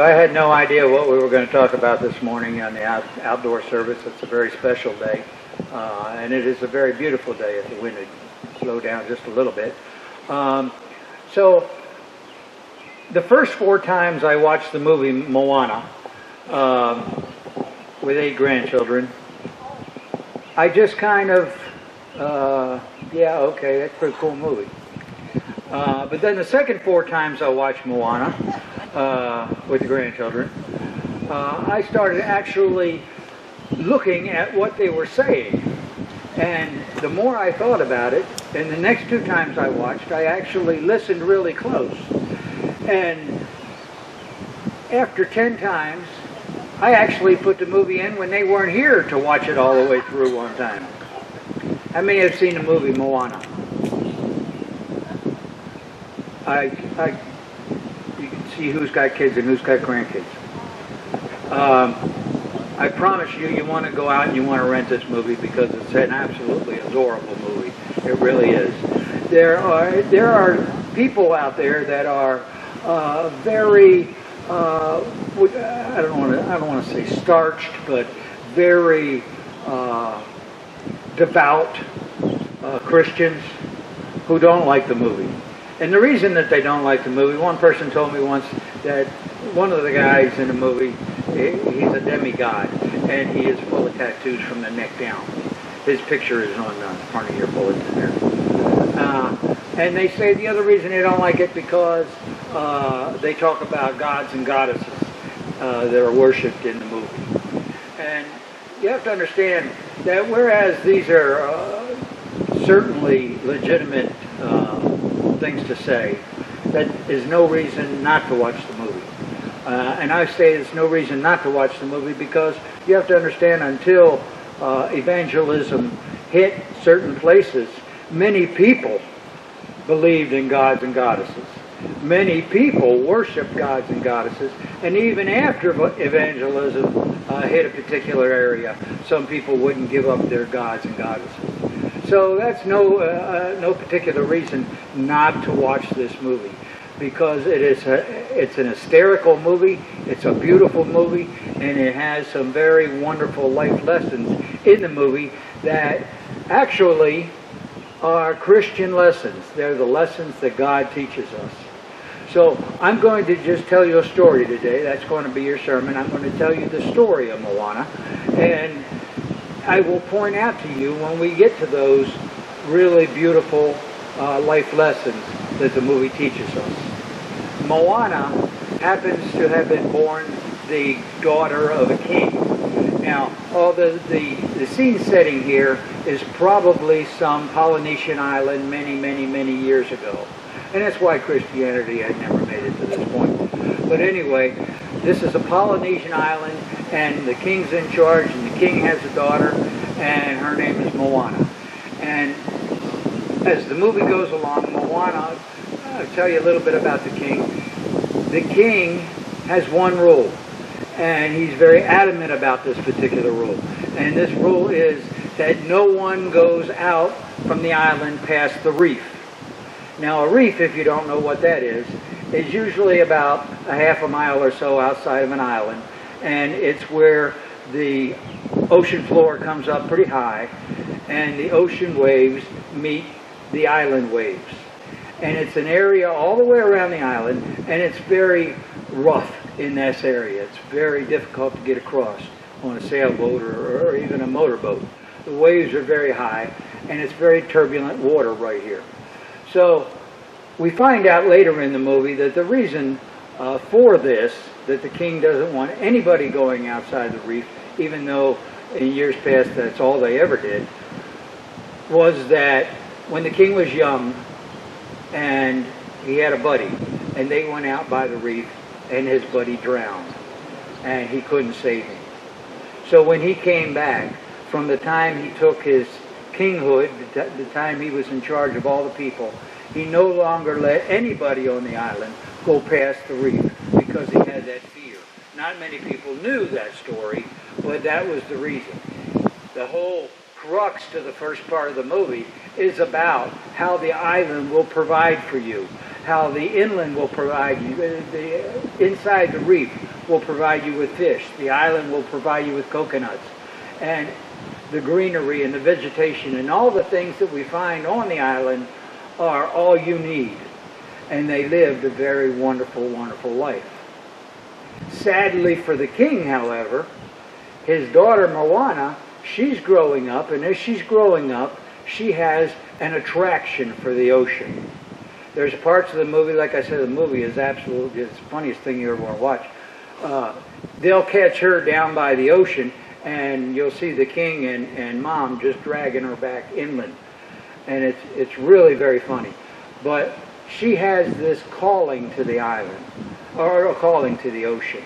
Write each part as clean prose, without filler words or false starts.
So I had no idea what we were going to talk about this morning on the outdoor service. It's a very special day, and it is a very beautiful day if the wind would slow down just a little bit. So the first 4 times I watched the movie Moana with 8 grandchildren, I just kind of, yeah, okay, that's a pretty cool movie. But then the second 4 times I watched Moana with the grandchildren, I started actually looking at what they were saying. And the more I thought about it, and the next 2 times I watched, I actually listened really close. And after 10 times, I actually put the movie in when they weren't here to watch it all the way through one time. How many have seen the movie Moana? You can see who's got kids and who's got grandkids. I promise you, you want to go out and you want to rent this movie because it's an absolutely adorable movie. It really is. There are people out there that are very I don't want to say starched, but very devout Christians who don't like the movie. And the reason that they don't like the movie, one person told me once that one of the guys in the movie, he's a demigod, and he is full of tattoos from the neck down. His picture is on the front of your bulletin there. And they say the other reason they don't like it because they talk about gods and goddesses that are worshipped in the movie. And you have to understand that whereas these are certainly legitimate things to say, that is no reason not to watch the movie. And I say there's no reason not to watch the movie because you have to understand until evangelism hit certain places, many people believed in gods and goddesses. Many people worshiped gods and goddesses, and even after evangelism hit a particular area, some people wouldn't give up their gods and goddesses. So that's no particular reason not to watch this movie, because it's an hysterical movie, it's a beautiful movie, and it has some very wonderful life lessons in the movie that actually are Christian lessons. They're the lessons that God teaches us. So I'm going to just tell you a story today. That's going to be your sermon. I'm going to tell you the story of Moana, and I will point out to you when we get to those really beautiful life lessons that the movie teaches us. Moana happens to have been born the daughter of a king. Now, the scene setting here is probably some Polynesian island many years ago. And that's why Christianity had never made it to this point. But anyway, this is a Polynesian island, and the king's in charge, and the king has a daughter, and her name is Moana. And as the movie goes along, Moana, I'll tell you a little bit about the king. The king has one rule, and he's very adamant about this particular rule. And this rule is that no one goes out from the island past the reef. Now, a reef, if you don't know what that is usually about a half a mile or so outside of an island, and it's where the ocean floor comes up pretty high, and the ocean waves meet the island waves. And it's an area all the way around the island, and it's very rough in this area. It's very difficult to get across on a sailboat or even a motorboat. The waves are very high, and it's very turbulent water right here. So we find out later in the movie that the reason for this, that the king doesn't want anybody going outside the reef, even though in years past that's all they ever did, was that when the king was young and he had a buddy, and they went out by the reef, and his buddy drowned, and he couldn't save him. So when he came back, from the time he took his kinghood, the time he was in charge of all the people, he no longer let anybody on the island go past the reef because he had that fear. Not many people knew that story, but that was the reason. The whole crux to the first part of the movie is about how the island will provide for you, how the inland will provide you, inside the reef will provide you with fish. The island will provide you with coconuts. And the greenery and the vegetation and all the things that we find on the island are all you need. And they lived a very wonderful, wonderful life. Sadly for the king, however, his daughter Moana, she's growing up, and as she's growing up, she has an attraction for the ocean. There's parts of the movie, like I said, the movie is absolutely, it's the funniest thing you ever want to watch. They'll catch her down by the ocean, and you'll see the king and mom just dragging her back inland. And it's really very funny. But she has this calling to the island, or a calling to the ocean.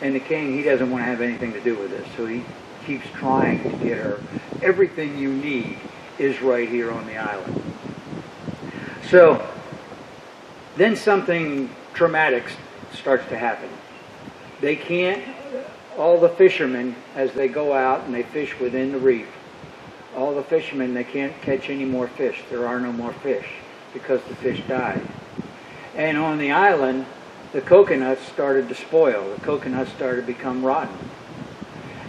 And the king, he doesn't want to have anything to do with this, so he keeps trying to get her. Everything you need is right here on the island. So, then something traumatic starts to happen. They can't, all the fishermen, as they go out and they fish within the reef, all the fishermen, they can't catch any more fish. There are no more fish because the fish died. And on the island, the coconuts started to spoil. The coconuts started to become rotten.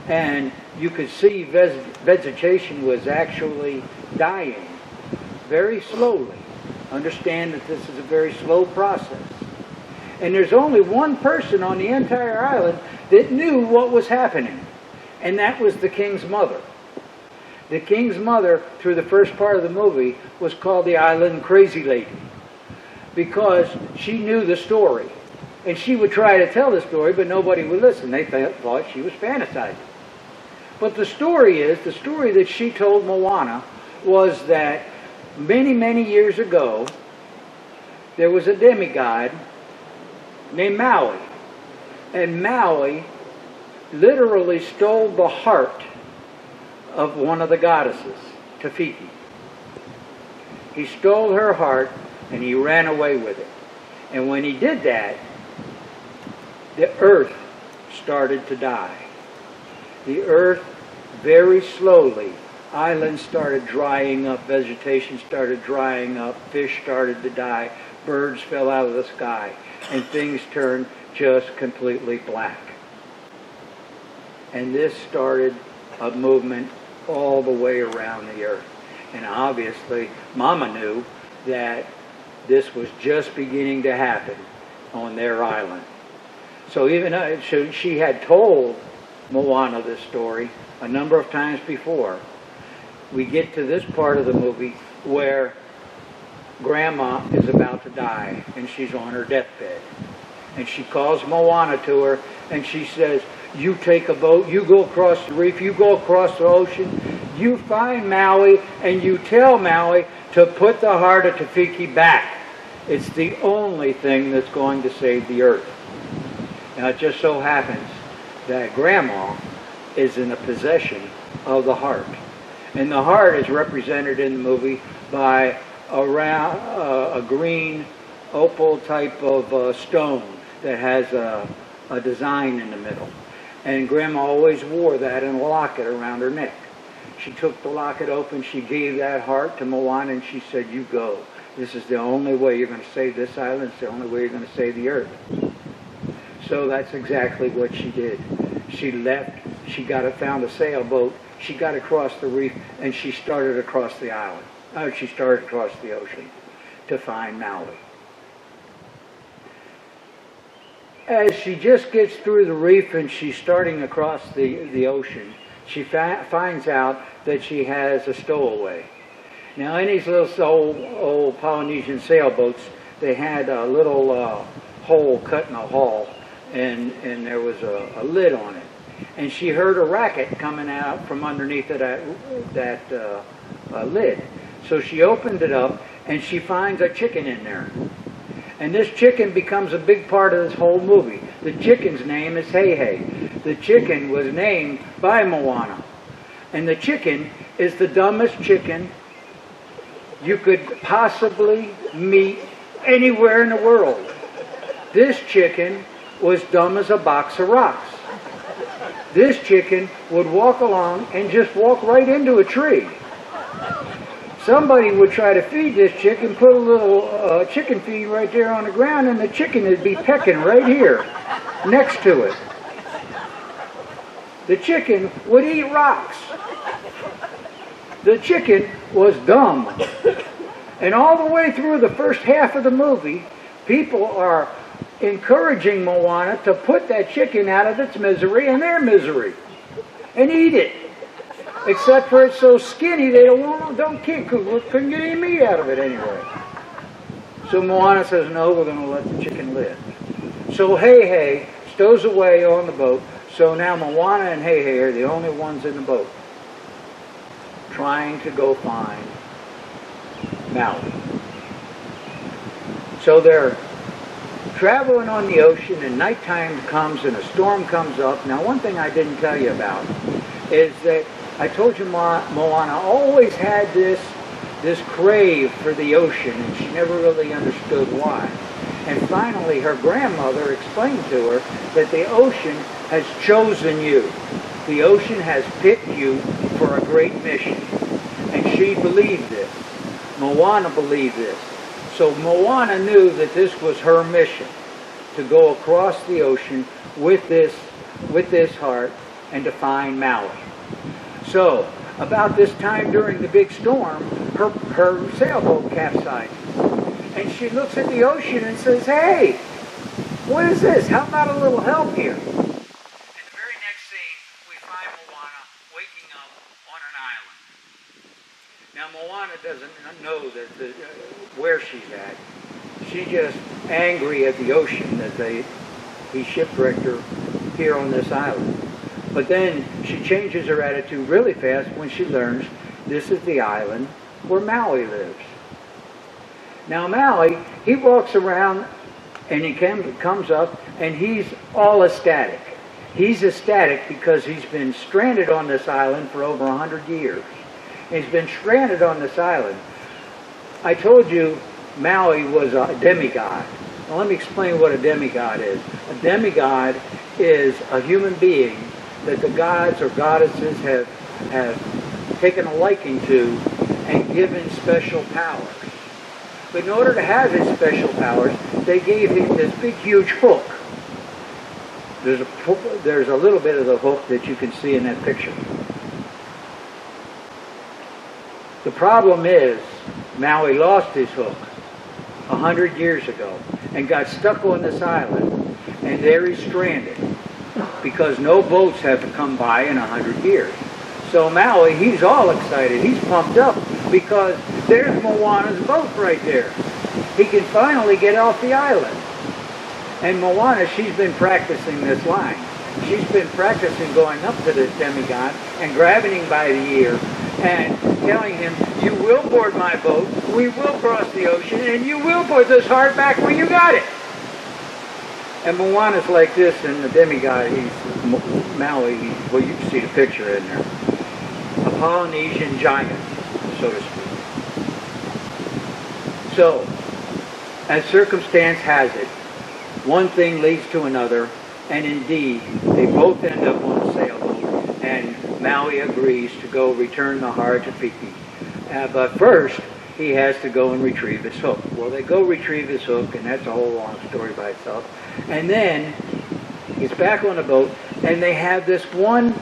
And you could see vegetation was actually dying very slowly. Understand that this is a very slow process. And there's only one person on the entire island that knew what was happening. And that was the king's mother. The king's mother, through the first part of the movie, was called the Island Crazy Lady. Because she knew the story. And she would try to tell the story, but nobody would listen. They thought she was fantasizing. But the story that she told Moana was that many, many years ago, there was a demigod named Maui. And Maui literally stole the heart of one of the goddesses, Tafiti. He stole her heart and he ran away with it. And when he did that, the earth started to die. The earth, very slowly, islands started drying up, vegetation started drying up, fish started to die, birds fell out of the sky, and things turned just completely black. And this started a movement all the way around the earth. And obviously, Mama knew that this was just beginning to happen on their island. So she had told Moana this story a number of times before. We get to this part of the movie where Grandma is about to die and she's on her deathbed. And she calls Moana to her and she says, you take a boat, you go across the reef, you go across the ocean, you find Maui and you tell Maui to put the heart of Tafiti back. It's the only thing that's going to save the earth. Now it just so happens that Grandma is in the possession of the heart. And the heart is represented in the movie by a green opal type of stone that has a design in the middle. And Grandma always wore that in a locket around her neck. She took the locket open, she gave that heart to Moana, and she said, you go. This is the only way you're going to save this island. It's the only way you're going to save the earth. So that's exactly what she did. She left, found a sailboat, she got across the reef, and she started across the island. She started across the ocean to find Maui. As she just gets through the reef and she's starting across the ocean, she finds out that she has a stowaway. Now, in these little old Polynesian sailboats, they had a little hole cut in the hull, and there was a lid on it. And she heard a racket coming out from underneath that lid. So she opened it up, and she finds a chicken in there. And this chicken becomes a big part of this whole movie. The chicken's name is Hey Hey. The chicken was named by Moana. And the chicken is the dumbest chicken you could possibly meet anywhere in the world. This chicken was dumb as a box of rocks. This chicken would walk along and just walk right into a tree. Somebody would try to feed this chicken, put a little chicken feed right there on the ground, and the chicken would be pecking right here next to it. The chicken would eat rocks. The chicken was dumb. And all the way through the first half of the movie, people are encouraging Moana to put that chicken out of its misery and their misery and eat it. Except for it's so skinny they couldn't get any meat out of it anyway. So Moana says, no, we're going to let the chicken live. So Hey stows away on the boat. So now Moana and Hey are the only ones in the boat trying to go find Maui. So they're traveling on the ocean, and nighttime comes and a storm comes up. Now, one thing I didn't tell you about is that I told you Moana always had this crave for the ocean, and she never really understood why. And finally, her grandmother explained to her that the ocean has chosen you. The ocean has picked you for a great mission. And she believed this. Moana believed this. So Moana knew that this was her mission, to go across the ocean with this heart and to find Maui. So, about this time during the big storm, her sailboat capsized. And she looks at the ocean and says, hey, what is this? How about a little help here? In the very next scene, we find Moana waking up on an island. Now, Moana doesn't know that where she's at. She's just angry at the ocean that he shipwrecked her here on this island. But then she changes her attitude really fast when she learns this is the island where Maui lives. Now Maui, he walks around and he comes up and he's all ecstatic. He's ecstatic because he's been stranded on this island for over 100 years. He's been stranded on this island. I told you Maui was a demigod. Now let me explain what a demigod is. A demigod is a human being that the gods or goddesses have taken a liking to and given special powers. But in order to have his special powers, they gave him this big, huge hook. There's a little bit of the hook that you can see in that picture. The problem is, Maui lost his hook 100 years ago and got stuck on this island, and there he's stranded because no boats have to come by in 100 years. So Maui, he's all excited. He's pumped up because there's Moana's boat right there. He can finally get off the island. And Moana, she's been practicing this line. She's been practicing going up to this demigod and grabbing him by the ear and telling him, you will board my boat, we will cross the ocean, and you will put this heart back where you got it. And Moana's like this, and the demigod, Maui, well, you can see the picture in there. A Polynesian giant, so to speak. So, as circumstance has it, one thing leads to another, and indeed, they both end up on a sailboat, and Maui agrees to go return the heart to Fiki. But first, he has to go and retrieve his hook. Well, they go retrieve his hook, and that's a whole long story by itself. And then, he's back on the boat, and they have this one,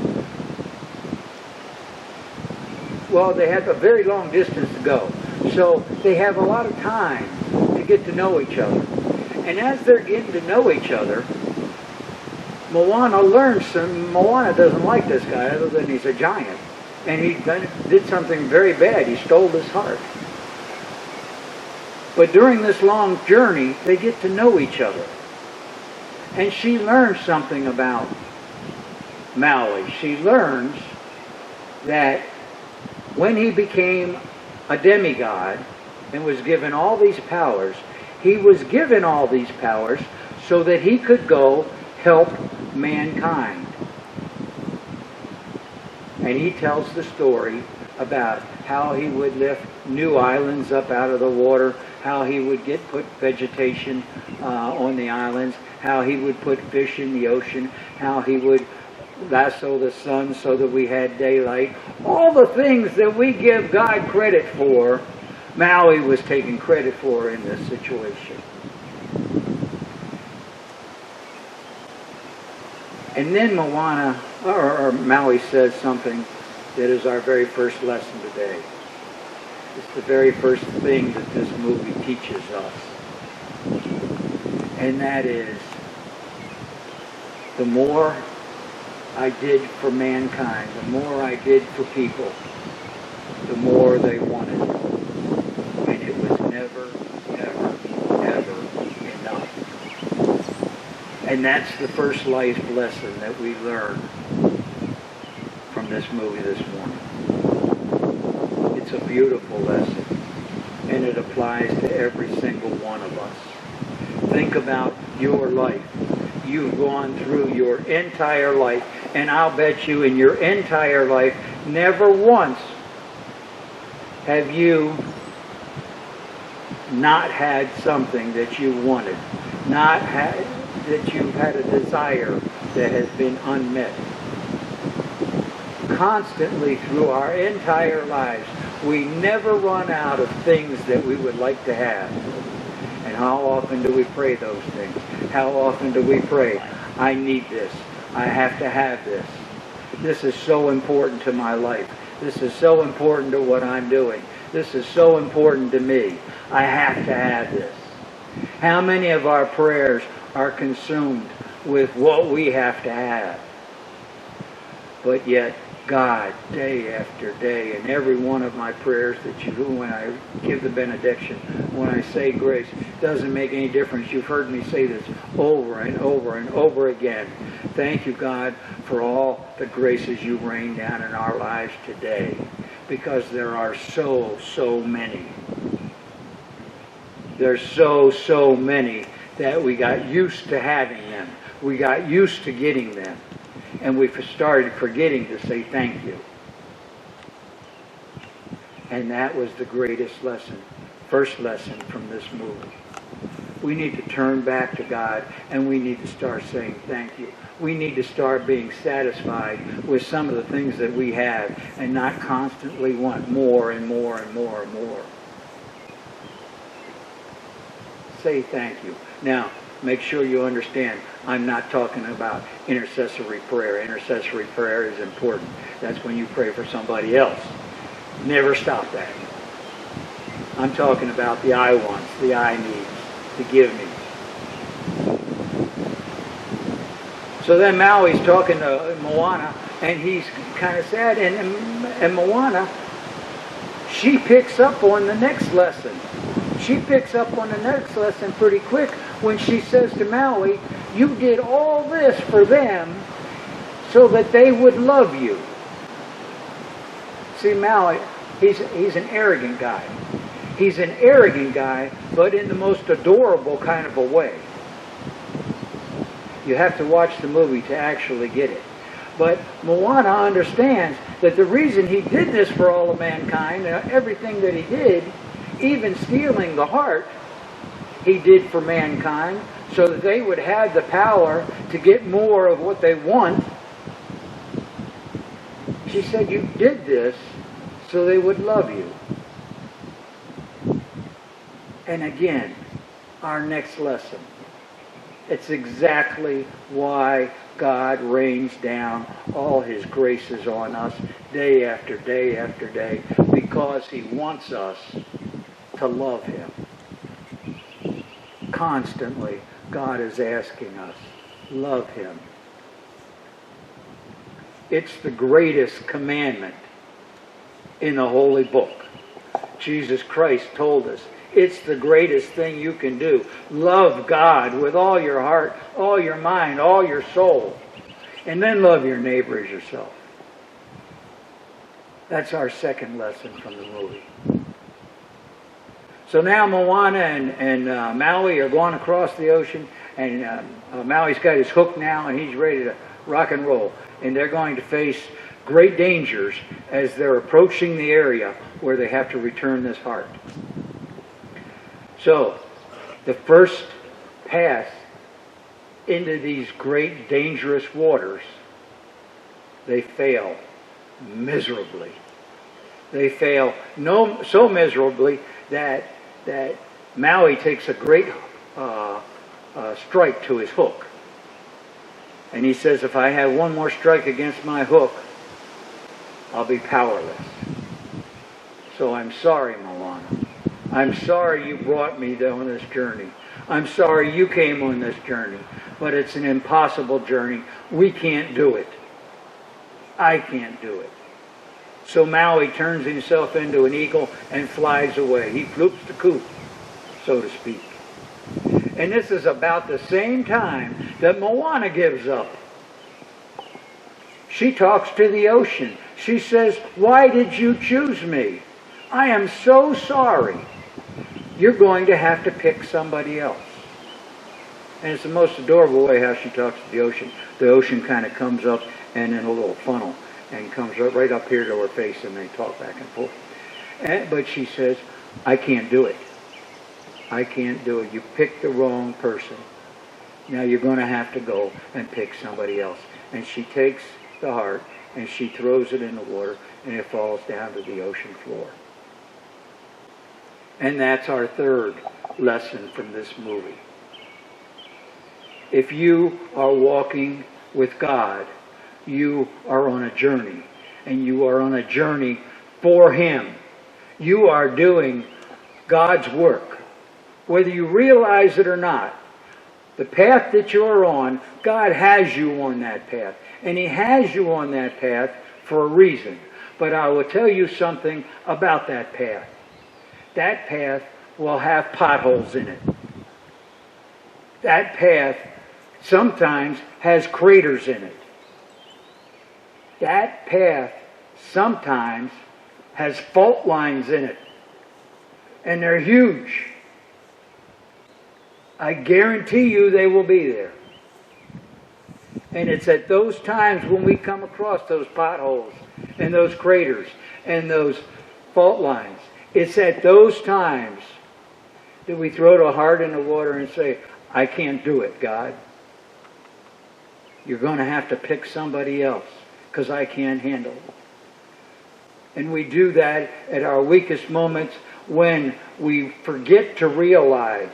well, they have a very long distance to go. So, they have a lot of time to get to know each other. And as they're getting to know each other, Moana learns Moana doesn't like this guy other than he's a giant. And he did something very bad. He stole his heart. But during this long journey, they get to know each other. And she learns something about Maui. She learns that when he became a demigod and was given all these powers, he was given all these powers so that he could go help mankind. And he tells the story about how he would lift new islands up out of the water, how he would put vegetation on the islands, how he would put fish in the ocean, how he would lasso the sun so that we had daylight. All the things that we give God credit for, Maui was taking credit for in this situation. And then Moana, or Maui says something that is our very first lesson today. It's the very first thing that this movie teaches us. And that is, the more I did for mankind, the more I did for people, the more they wanted. And it was never, ever, ever enough. And that's the first life lesson that we learn from this movie this morning. It's a beautiful lesson, and it applies to every single one of us. Think about your life. You've gone through your entire life, and I'll bet you in your entire life, never once have you not had something that you wanted, not had that you've had a desire that has been unmet. Constantly through our entire lives, we never run out of things that we would like to have. And how often do we pray those things? How often do we pray, I need this, I have to have this. This is so important to my life. This is so important to what I'm doing. This is so important to me. I have to have this. How many of our prayers are consumed with what we have to have? But yet, God, day after day, in every one of my prayers that you do, when I give the benediction, when I say grace, doesn't make any difference. You've heard me say this over and over and over again. Thank you, God, for all the graces you rain down in our lives today, because there are so, so many. There's so, so many that we got used to having them. We got used to getting them. And we've started forgetting to say thank you. And that was the greatest lesson, first lesson from this movie. We need to turn back to God, and we need to start saying thank you. We need to start being satisfied with some of the things that we have and not constantly want more and more and more and more. Say thank you. Now, make sure you understand, I'm not talking about intercessory prayer. Intercessory prayer is important. That's when you pray for somebody else. Never stop that. I'm talking about the I wants, the I needs, the give me. So then Maui's talking to Moana, and he's kind of sad. And Moana, she picks up on the next lesson. She picks up on the next lesson pretty quick when she says to Maui, you did all this for them so that they would love you. See, Maui, he's an arrogant guy. He's an arrogant guy, but in the most adorable kind of a way. You have to watch the movie to actually get it. But Moana understands that the reason he did this for all of mankind, everything that he did, even stealing the heart, he did for mankind so that they would have the power to get more of what they want. She said, you did this so they would love you. And again, our next lesson. It's exactly why God rains down all His graces on us day after day after day, because He wants us to love Him. Constantly, God is asking us, love Him. It's the greatest commandment in the Holy Book. Jesus Christ told us, it's the greatest thing you can do. Love God with all your heart, all your mind, all your soul. And then love your neighbor as yourself. That's our second lesson from the movie. So now Moana and Maui are going across the ocean, and Maui's got his hook now, and he's ready to rock and roll. And they're going to face great dangers as they're approaching the area where they have to return this heart. So, the first pass into these great dangerous waters, they fail miserably. They fail so miserably that Maui takes a great strike to his hook. And he says, if I have one more strike against my hook, I'll be powerless. So I'm sorry, Moana. I'm sorry you brought me on this journey. I'm sorry you came on this journey. But it's an impossible journey. We can't do it. I can't do it. So Maui turns himself into an eagle and flies away. He floops the coop, so to speak. And this is about the same time that Moana gives up. She talks to the ocean. She says, why did you choose me? I am so sorry. You're going to have to pick somebody else. And it's the most adorable way how she talks to the ocean. The ocean kind of comes up and in a little funnel and comes right up here to her face, and they talk back and forth. But she says, I can't do it. I can't do it. You picked the wrong person. Now you're going to have to go and pick somebody else. And she takes the heart and she throws it in the water, and it falls down to the ocean floor. And that's our third lesson from this movie. If you are walking with God, you are on a journey, and you are on a journey for Him. You are doing God's work. Whether you realize it or not, the path that you're on, God has you on that path. And He has you on that path for a reason. But I will tell you something about that path. That path will have potholes in it. That path sometimes has craters in it. That path sometimes has fault lines in it. And they're huge. I guarantee you they will be there. And it's at those times when we come across those potholes and those craters and those fault lines, it's at those times that we throw the heart in the water and say, I can't do it, God. You're going to have to pick somebody else because I can't handle it. And we do that at our weakest moments when we forget to realize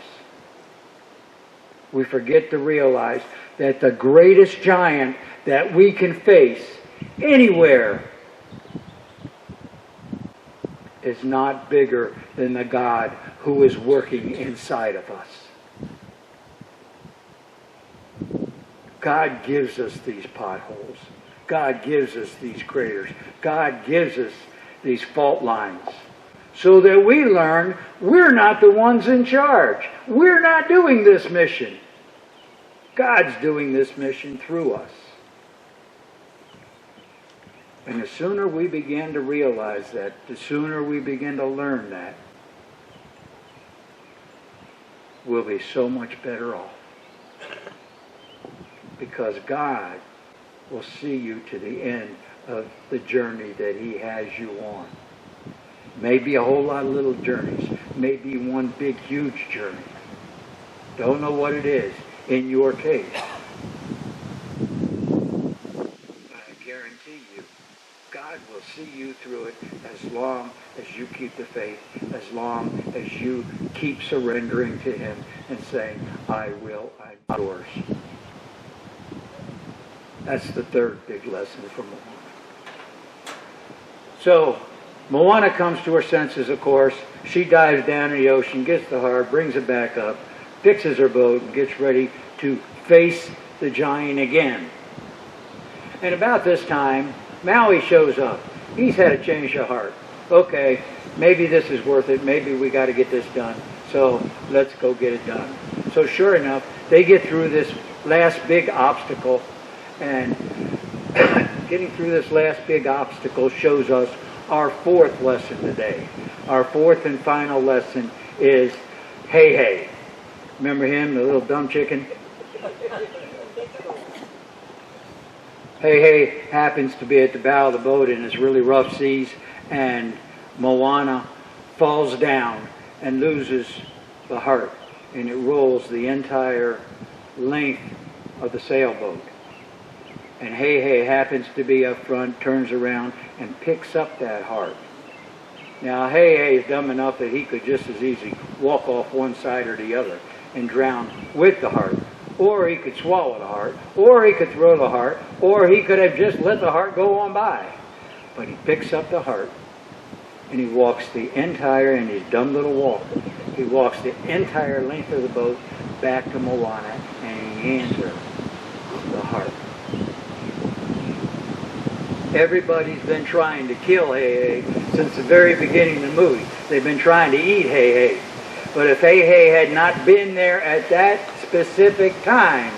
that the greatest giant that we can face anywhere is not bigger than the God who is working inside of us. God gives us these potholes. God gives us these craters. God gives us these fault lines so that we learn we're not the ones in charge. We're not doing this mission. God's doing this mission through us. And the sooner we begin to realize that, the sooner we begin to learn that, we'll be so much better off. Because God will see you to the end of the journey that He has you on. Maybe a whole lot of little journeys. Maybe one big, huge journey. Don't know what it is in your case. But I guarantee you, God will see you through it as long as you keep the faith, as long as you keep surrendering to Him and saying, I will, I'm yours. That's the third big lesson from Moana. So, Moana comes to her senses, of course. She dives down in the ocean, gets the heart, brings it back up, fixes her boat, and gets ready to face the giant again. And about this time, Maui shows up. He's had a change of heart. Okay, maybe this is worth it. Maybe we got to get this done. So let's go get it done. So sure enough, they get through this last big obstacle. And getting through this last big obstacle shows us our fourth lesson today. Our fourth and final lesson is Hey Hey. Remember him, the little dumb chicken? Hey Hey happens to be at the bow of the boat in this really rough seas, and Moana falls down and loses the heart, and it rolls the entire length of the sailboat. And Hey Hey happens to be up front, turns around, and picks up that heart. Now, Hey Hey is dumb enough that he could just as easy walk off one side or the other and drown with the heart. or he could swallow the heart, or he could throw the heart, or he could have just let the heart go on by. But he picks up the heart, and he walks the entire, in his dumb little walker, he walks the entire length of the boat back to Moana, and he hands her the heart. Everybody's been trying to kill Hey Hey since the very beginning of the movie. They've been trying to eat Hey Hey. But if Hey Hey had not been there at that specific time,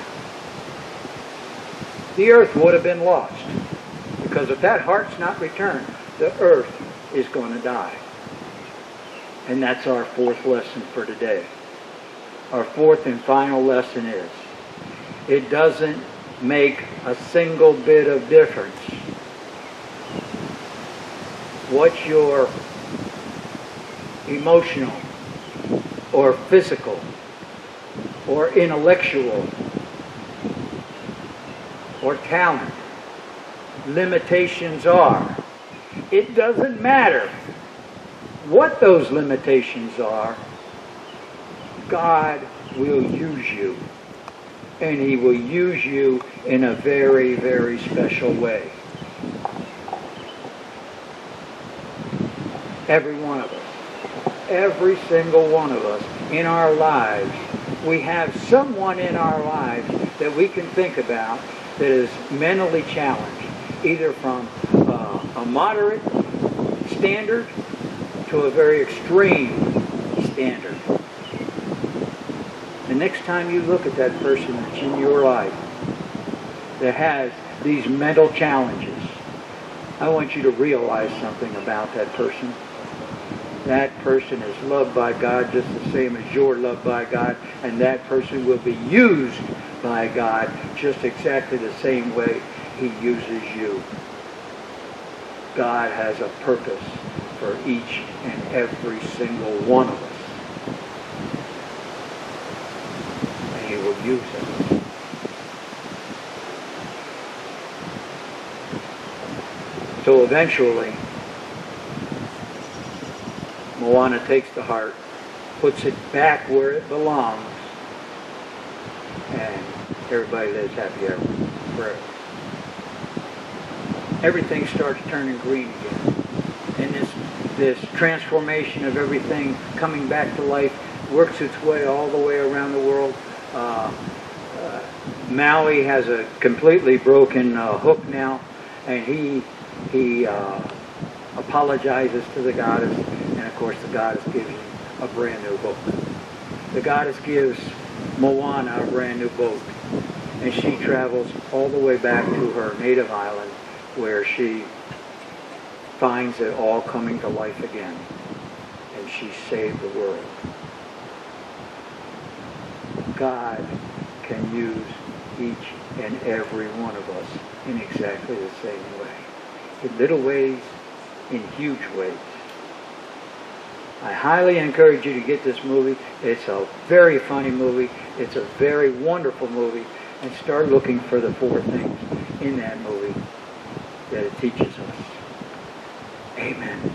the earth would have been lost. Because if that heart's not returned, the earth is going to die. And that's our fourth lesson for today. Our fourth and final lesson is, it doesn't make a single bit of difference what your emotional or physical or intellectual or talent limitations are. It doesn't matter what those limitations are. God will use you, and He will use you in a very, very special way. Every one of us, every single one of us in our lives, we have someone in our lives that we can think about that is mentally challenged, either from a moderate standard to a very extreme standard. The next time you look at that person that's in your life that has these mental challenges, I want you to realize something about that person. That person is loved by God just the same as you're loved by God, and that person will be used by God just exactly the same way He uses you. God has a purpose for each and every single one of us. And He will use us. So eventually, Moana takes the heart, puts it back where it belongs, and everybody lives happy ever forever. Everything starts turning green again. And this transformation of everything coming back to life works its way all the way around the world. Maui has a completely broken hook now, and he apologizes to the goddess, and of course the goddess gives him a brand new hook. The goddess gives Moana a brand new boat, and she travels all the way back to her native island, where she finds it all coming to life again, and she saved the world. God can use each and every one of us in exactly the same way. In little ways, in huge ways. I highly encourage you to get this movie. It's a very funny movie. It's a very wonderful movie. And start looking for the four things in that movie that it teaches us. Amen.